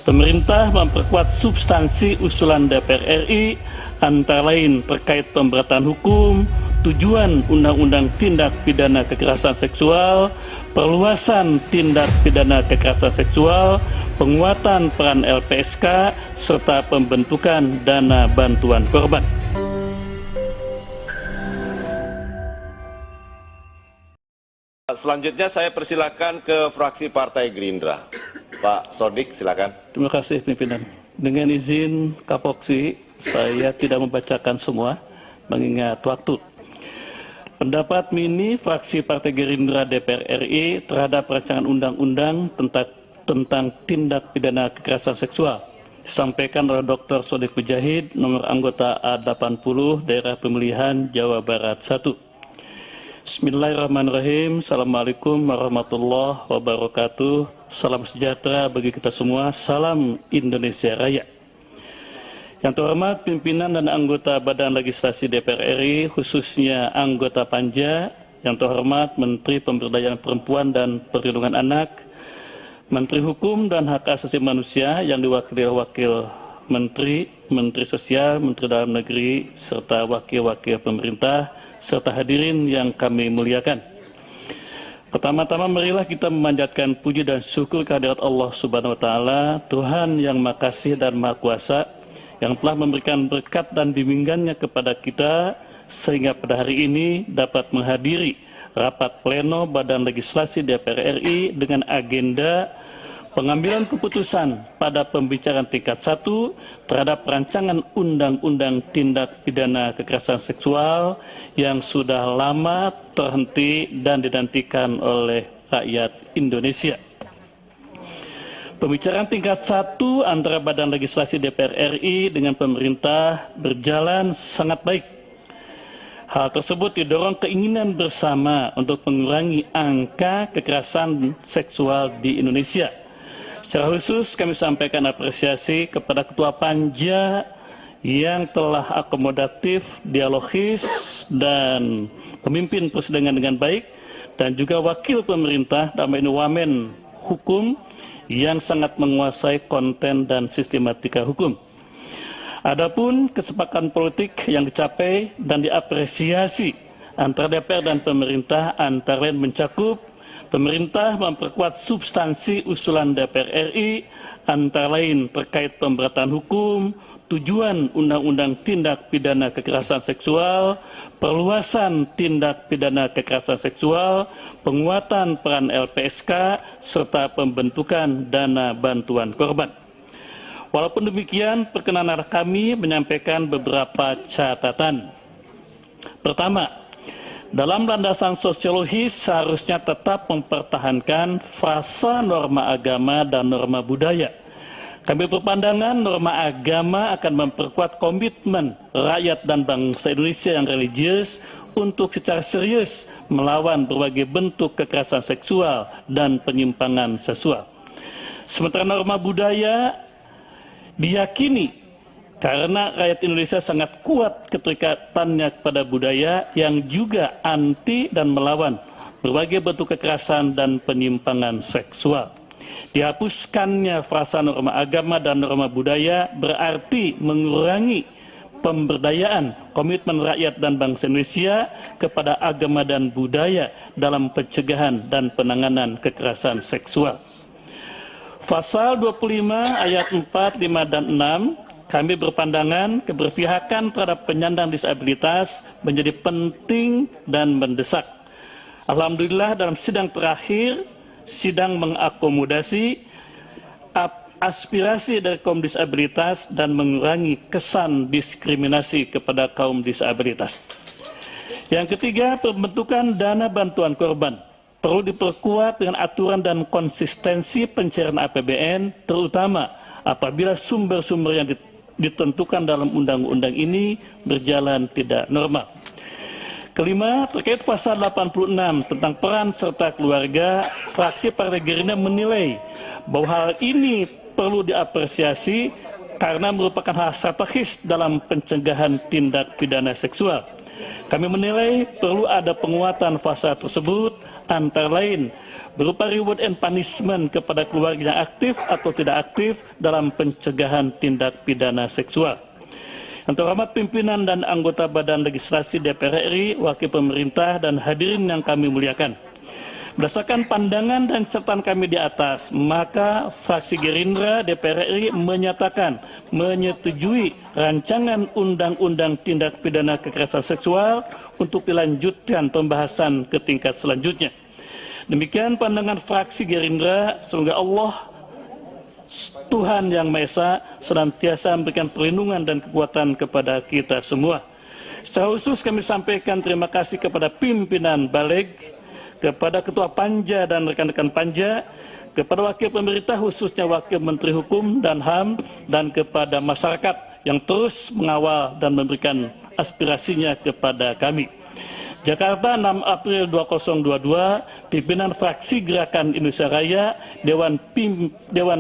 Pemerintah memperkuat substansi usulan DPR RI antara lain terkait pemberatan hukum, tujuan Undang-Undang Tindak Pidana Kekerasan Seksual, perluasan tindak pidana kekerasan seksual, penguatan peran LPSK, serta pembentukan dana bantuan korban. Selanjutnya saya persilakan ke fraksi Partai Gerindra. Pak Sodik, silakan. Terima kasih pimpinan. Dengan izin Kapoksi, saya tidak membacakan semua, mengingat waktu. Pendapat mini fraksi Partai Gerindra DPR RI terhadap rancangan undang-undang tentang tindak pidana kekerasan seksual disampaikan oleh Dr. Sodik Mujahid, nomor anggota A80, Daerah Pemilihan Jawa Barat 1. Bismillahirrahmanirrahim. Assalamualaikum warahmatullahi wabarakatuh. Salam sejahtera bagi kita semua. Salam Indonesia Raya. Yang terhormat pimpinan dan anggota Badan Legislasi DPR RI, khususnya anggota Panja, yang terhormat Menteri Pemberdayaan Perempuan dan Perlindungan Anak, Menteri Hukum dan Hak Asasi Manusia yang diwakili oleh Wakil Menteri, Menteri Sosial, Menteri Dalam Negeri, serta wakil-wakil pemerintah, serta hadirin yang kami muliakan. Pertama-tama marilah kita memanjatkan puji dan syukur kehadirat Allah Subhanahu wa Ta'ala, Tuhan yang Maha Kasih dan Maha Kuasa, yang telah memberikan berkat dan bimbingannya kepada kita sehingga pada hari ini dapat menghadiri rapat pleno Badan Legislasi DPR RI dengan agenda pengambilan keputusan pada pembicaraan tingkat 1 terhadap rancangan Undang-Undang Tindak Pidana Kekerasan Seksual yang sudah lama terhenti dan dinantikan oleh rakyat Indonesia. Pembicaraan tingkat 1 antara Badan Legislasi DPR RI dengan pemerintah berjalan sangat baik. Hal tersebut didorong keinginan bersama untuk mengurangi angka kekerasan seksual di Indonesia. Secara khusus kami sampaikan apresiasi kepada Ketua Panja yang telah akomodatif, dialogis, dan memimpin persidangan dengan baik, dan juga wakil pemerintah dalam ini Wamen Hukum yang sangat menguasai konten dan sistematika hukum. Adapun kesepakatan politik yang dicapai dan diapresiasi antara DPR dan pemerintah antara lain mencakup pemerintah memperkuat substansi usulan DPR RI antara lain terkait pemberatan hukum, tujuan Undang-Undang Tindak Pidana Kekerasan Seksual, perluasan tindak pidana kekerasan seksual, penguatan peran LPSK, serta pembentukan dana bantuan korban. Walaupun demikian, perkenan kami menyampaikan beberapa catatan. Pertama, dalam landasan sosiologis seharusnya tetap mempertahankan frasa norma agama dan norma budaya. Kami berpandangan norma agama akan memperkuat komitmen rakyat dan bangsa Indonesia yang religius untuk secara serius melawan berbagai bentuk kekerasan seksual dan penyimpangan seksual. Sementara norma budaya diyakini karena rakyat Indonesia sangat kuat keterikatannya kepada budaya yang juga anti dan melawan berbagai bentuk kekerasan dan penyimpangan seksual. Dihapuskannya frasa norma agama dan norma budaya berarti mengurangi pemberdayaan komitmen rakyat dan bangsa Indonesia kepada agama dan budaya dalam pencegahan dan penanganan kekerasan seksual. Pasal 25 ayat 4, 5, dan 6 kami berpandangan keberpihakan terhadap penyandang disabilitas menjadi penting dan mendesak. Alhamdulillah dalam sidang terakhir, sidang mengakomodasi aspirasi dari kaum disabilitas dan mengurangi kesan diskriminasi kepada kaum disabilitas. Yang ketiga, pembentukan dana bantuan korban perlu diperkuat dengan aturan dan konsistensi pencairan APBN, terutama apabila sumber-sumber yang ditentukan dalam undang-undang ini berjalan tidak normal. Kelima, terkait pasal 86 tentang peran serta keluarga, fraksi Partai Gerindra menilai bahwa hal ini perlu diapresiasi karena merupakan hal strategis dalam pencegahan tindak pidana seksual. Kami menilai perlu ada penguatan pasal tersebut antara lain berupa reward and punishment kepada keluarga yang aktif atau tidak aktif dalam pencegahan tindak pidana seksual. Yang terhormat pimpinan dan anggota Badan Legislasi DPR RI, wakil pemerintah dan hadirin yang kami muliakan. Berdasarkan pandangan dan catatan kami di atas, maka fraksi Gerindra DPR RI menyatakan menyetujui rancangan undang-undang tindak pidana kekerasan seksual untuk dilanjutkan pembahasan ke tingkat selanjutnya. Demikian pandangan fraksi Gerindra. Semoga Allah Tuhan Yang Maha Esa senantiasa memberikan perlindungan dan kekuatan kepada kita semua. Secara khusus kami sampaikan terima kasih kepada pimpinan Baleg, kepada Ketua Panja dan rekan-rekan Panja, kepada Wakil Pemerintah khususnya Wakil Menteri Hukum dan HAM, dan kepada masyarakat yang terus mengawal dan memberikan aspirasinya kepada kami. Jakarta, 6 April 2022, pimpinan fraksi Gerakan Indonesia Raya, Dewan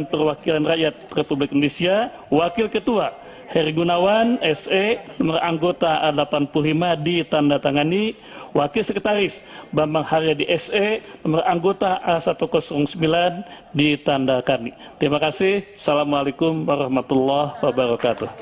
Perwakilan Rakyat Republik Indonesia, Wakil Ketua Heri Gunawan, SE, nomor anggota A85 ditandatangani, Wakil Sekretaris Bambang Haryadi, SE, nomor anggota A109 ditandakani. Terima kasih. Assalamualaikum warahmatullahi wabarakatuh.